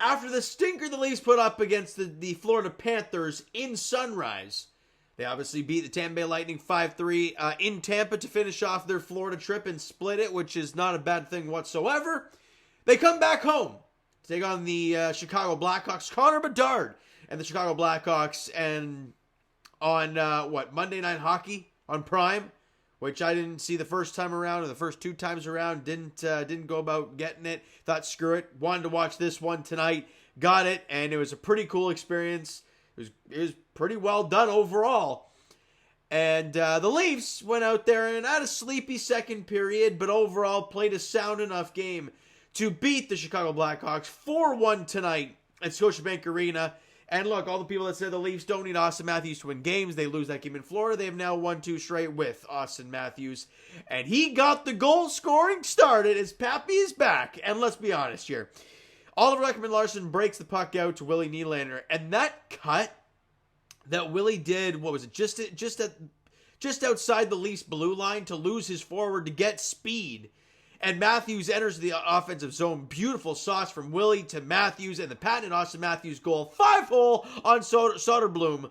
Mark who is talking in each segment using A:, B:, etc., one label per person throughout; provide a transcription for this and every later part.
A: After the stinker the Leafs put up against the Florida Panthers in Sunrise, they obviously beat the Tampa Bay Lightning 5-3 in Tampa to finish off their Florida trip and split it, which is not a bad thing whatsoever. They come back home to take on the Chicago Blackhawks. Connor Bedard and the Chicago Blackhawks, and on Monday Night Hockey on Prime, which I didn't see the first time around, or the first 2 times around. Didn't go about getting it. Thought, screw it. Wanted to watch this one tonight. Got it, and it was a pretty cool experience. It was pretty well done overall. And the Leafs went out there and had a sleepy second period, but overall played a sound enough game to beat the Chicago Blackhawks 4-1 tonight at Scotiabank Arena. And look, all the people that said the Leafs don't need Austin Matthews to win games, they lose that game in Florida. They have now won 2 straight with Austin Matthews. And he got the goal scoring started as Pappy is back. And let's be honest here. Oliver Ekman-Larsson breaks the puck out to Willie Nylander. And that cut that Willie did, what was it, just outside the Leafs blue line to lose his forward to get speed. And Matthews enters the offensive zone. Beautiful sauce from Willie to Matthews, and the patented Austin Matthews goal. 5-hole on Soderblom.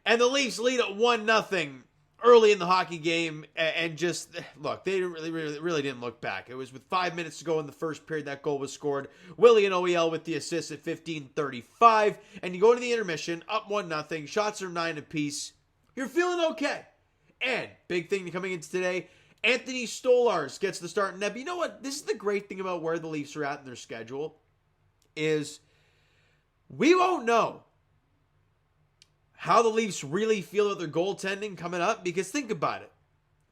A: And the Leafs lead at 1-0 early in the hockey game. And just, look, they really didn't look back. It was with 5 minutes to go in the first period that goal was scored. Willie and OEL with the assist at 15:35. And you go to the intermission, up 1-0. Shots are 9 apiece. You're feeling okay. And big thing coming into today, Anthony Stolarz gets the start in net. But you know what? This is the great thing about where the Leafs are at in their schedule, is we won't know how the Leafs really feel about their goaltending coming up, because think about it.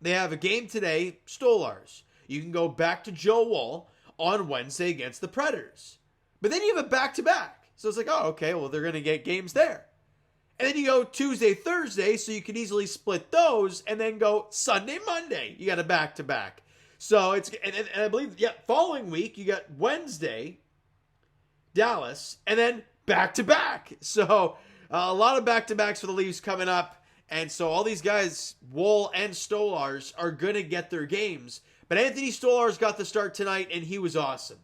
A: They have a game today, Stolarz. You can go back to Joe Woll on Wednesday against the Predators. But then you have a back-to-back. So it's like, oh, okay, well, they're going to get games there. And then you go Tuesday, Thursday, so you can easily split those, and then go Sunday, Monday. You got a back-to-back. So it's, and I believe, following week, you got Wednesday, Dallas, and then back-to-back. So a lot of back-to-backs for the Leafs coming up. And so all these guys, Woll and Stolarz, are going to get their games. But Anthony Stolarz got the start tonight, and he was awesome.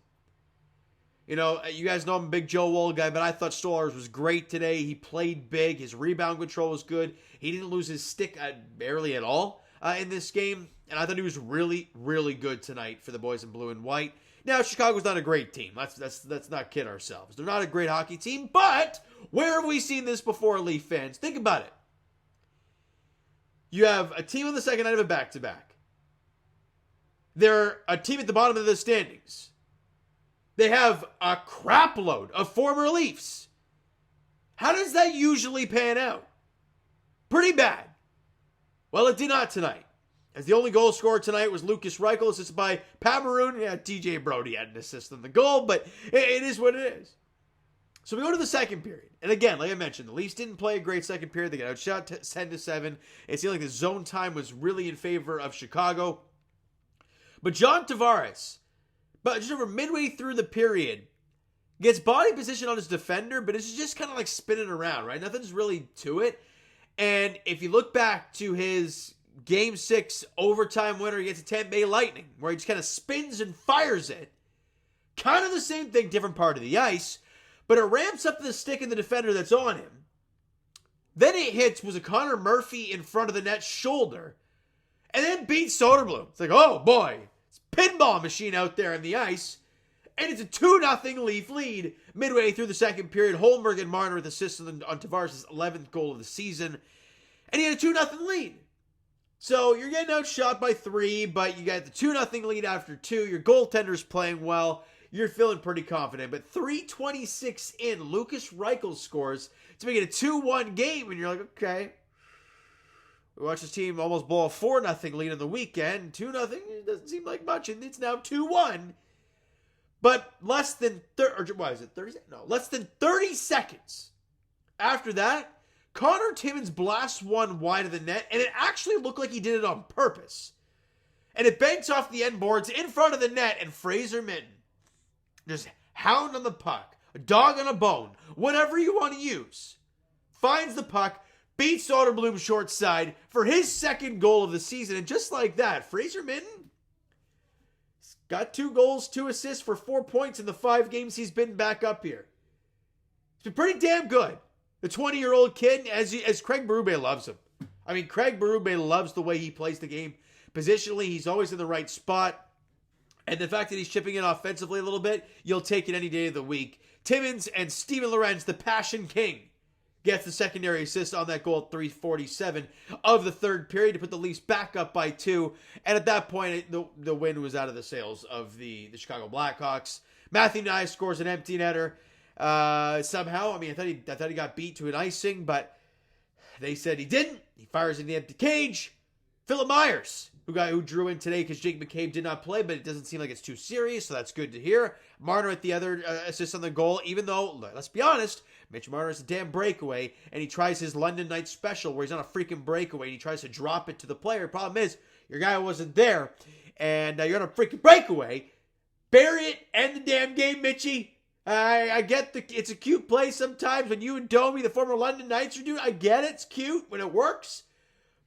A: You know, you guys know I'm a big Joe Woll guy, but I thought Stolarz was great today. He played big. His rebound control was good. He didn't lose his stick barely at all in this game. And I thought he was really, really good tonight for the boys in blue and white. Now, Chicago's not a great team. Let's not kid ourselves. They're not a great hockey team, but where have we seen this before, Leaf fans? Think about it. You have a team on the second night of a back-to-back. They're a team at the bottom of the standings. They have a crap load of former Leafs. How does that usually pan out? Pretty bad. Well, it did not tonight, as the only goal scorer tonight was Lucas Reichel, assisted by Pat Maroon. Yeah, TJ Brody had an assist on the goal, but it is what it is. So we go to the second period. And again, like I mentioned, the Leafs didn't play a great second period. They got outshot 10-7. It seemed like the zone time was really in favor of Chicago. But John Tavares, just over midway through the period, gets body position on his defender, but it's just kind of like spinning around, right? Nothing's really to it. And if you look back to his Game 6 overtime winner against the Tampa Bay Lightning, where he just kind of spins and fires it, kind of the same thing, different part of the ice, but it ramps up the stick in the defender that's on him. Then it hits, was a Connor Murphy in front of the net shoulder, and then beats Soderblom. It's like, oh boy, it's a pinball machine out there in the ice. And it's a 2-0 Leaf lead midway through the second period. Holmberg and Marner with assists on Tavares' 11th goal of the season. And he had a 2-0 lead. So you're getting outshot by 3, but you got the 2-0 lead after 2. Your goaltender's playing well. You're feeling pretty confident. But 3:26 in, Lucas Reichel scores to make it a 2-1 game. And you're like, okay. We watched this team almost blow a 4-0 lead on the weekend. 2-0 doesn't seem like much, and it's now 2-1. But less than 30 seconds after that, Connor Timmins blasts one wide of the net, and it actually looked like he did it on purpose. And it banks off the end boards in front of the net, and Fraser Minton, just hound on the puck, a dog on a bone, whatever you want to use, finds the puck, beats Soderblom short side for his second goal of the season. And just like that, Fraser Minton got 2 goals, 2 assists for 4 points in the 5 games he's been back up here. He's been pretty damn good. The 20-year-old kid, as Craig Berube loves him. I mean, Craig Berube loves the way he plays the game. Positionally, he's always in the right spot. And the fact that he's chipping in offensively a little bit, you'll take it any day of the week. Timmins and Steven Lorenz, the Passion King, gets the secondary assist on that goal at 3:47 of the third period to put the Leafs back up by 2. And at that point, the wind was out of the sails of the Chicago Blackhawks. Matthew Nye scores an empty netter. Somehow, I mean, I thought he got beat to an icing, but they said he didn't. He fires in the empty cage. Philip Myers, who drew in today because Jake McCabe did not play, but it doesn't seem like it's too serious, so that's good to hear. Marner at the other assist on the goal, even though, let's be honest, Mitch Marner has a damn breakaway, and he tries his London night special where he's on a freaking breakaway, and he tries to drop it to the player. Problem is, your guy wasn't there, and you're on a freaking breakaway. Bury it, end the damn game, Mitchie. I get it's a cute play sometimes when you and Domi, the former London Knights, are doing. I get it, it's cute when it works.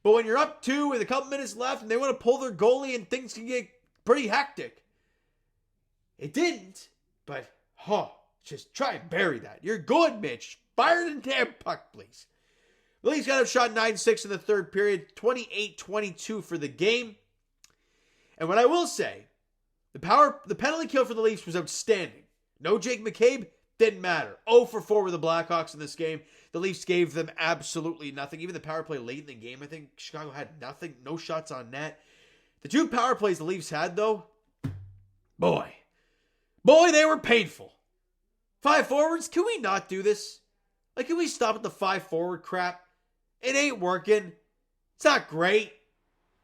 A: But when you're up 2 with a couple minutes left and they want to pull their goalie and things can get pretty hectic. It didn't, but just try and bury that. You're good, Mitch. Fire the damn puck, please. The Leafs got outshot 9-6 in the third period, 28-22 for the game. And what I will say, the penalty kill for the Leafs was outstanding. No Jake McCabe, didn't matter. 0 for 4 with the Blackhawks in this game. The Leafs gave them absolutely nothing. Even the power play late in the game, I think Chicago had nothing. No shots on net. The 2 power plays the Leafs had, though, boy, they were painful. 5 forwards, can we not do this? Like, can we stop at the 5 forward crap? It ain't working. It's not great.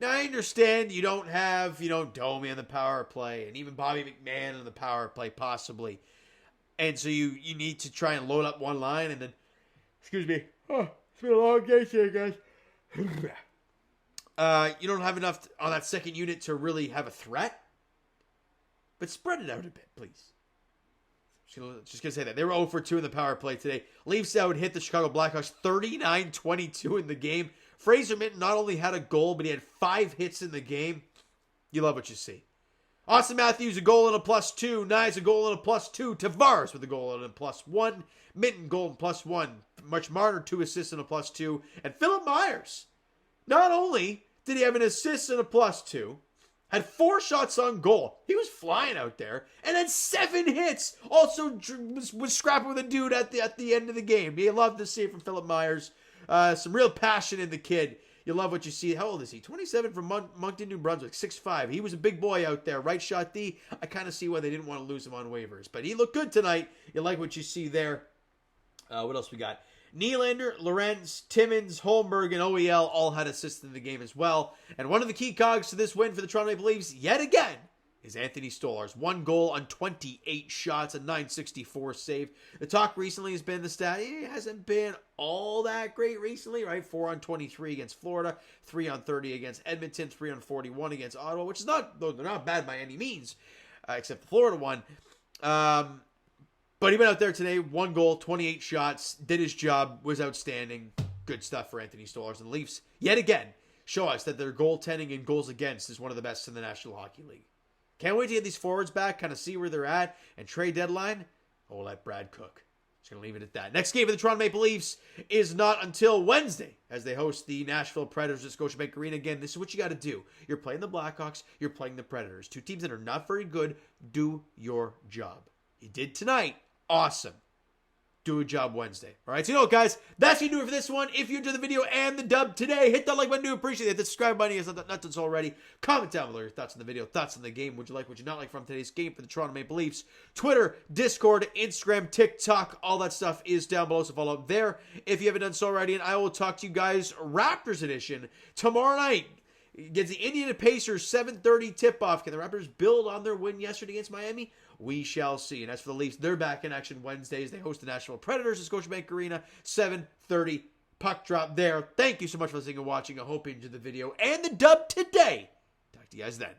A: Now, I understand you don't have, Domi on the power play and even Bobby McMahon on the power play, possibly. And so you need to try and load up one line and then, excuse me, it's been a long day today, guys. You don't have enough on that second unit to really have a threat. But spread it out a bit, please. Just going to say that. They were 0 for 2 in the power play today. Leafs out hit the Chicago Blackhawks 39-22 in the game. Fraser Minton not only had a goal, but he had 5 hits in the game. You love what you see. Austin Matthews, a goal and a +2. Nyes, a goal and a +2. Tavares with a goal and a +1. Minton, goal and +1. Mitch Marner, 2 assists and a +2. And Philip Myers, not only did he have an assist and a +2, had 4 shots on goal. He was flying out there and had 7 hits. Also was scrapping with a dude at the end of the game. You love to see it from Philip Myers. Some real passion in the kid. You love what you see. How old is he? 27 from Moncton, New Brunswick, 6'5". He was a big boy out there. Right shot D. I kind of see why they didn't want to lose him on waivers. But he looked good tonight. You like what you see there. What else we got? Nylander, Lorenz, Timmins, Holmberg, and OEL all had assists in the game as well. And one of the key cogs to this win for the Toronto Maple Leafs, yet again, is Anthony Stolarz. 1 goal on 28 shots, a .964 save. The talk recently has been the stat. It hasn't been all that great recently, right? 4 on 23 against Florida, 3 on 30 against Edmonton, 3 on 41 against Ottawa, which is not, though they're not bad by any means, except the Florida one. But he went out there today, 1 goal, 28 shots, did his job, was outstanding. Good stuff for Anthony Stolarz. And the Leafs, yet again, show us that their goaltending and goals against is one of the best in the National Hockey League. Can't wait to get these forwards back, kind of see where they're at, and trade deadline, we'll let Brad cook. Just going to leave it at that. Next game for the Toronto Maple Leafs is not until Wednesday as they host the Nashville Predators at Scotiabank Arena. Again, this is what you got to do. You're playing the Blackhawks, you're playing the Predators. 2 teams that are not very good. Do your job. You did tonight. Awesome. Do a job Wednesday. All right, so you know what, guys? That's going to do it for this one. If you enjoyed the video and the dub today, hit that like button. Do appreciate it. The subscribe button is not done already. Comment down below your thoughts on the video, thoughts on the game. Would you like, would you not like from today's game for the Toronto Maple Leafs? Twitter, Discord, Instagram, TikTok, all that stuff is down below, so follow up there if you haven't done so already. And I will talk to you guys Raptors edition tomorrow night. Against the Indiana Pacers, 7:30 tip-off. Can the Raptors build on their win yesterday against Miami? We shall see. And as for the Leafs, they're back in action Wednesdays. They host the Nashville Predators at Scotiabank Arena, 7:30 puck drop there. Thank you so much for listening and watching. I hope you enjoyed the video and the dub today. Talk to you guys then.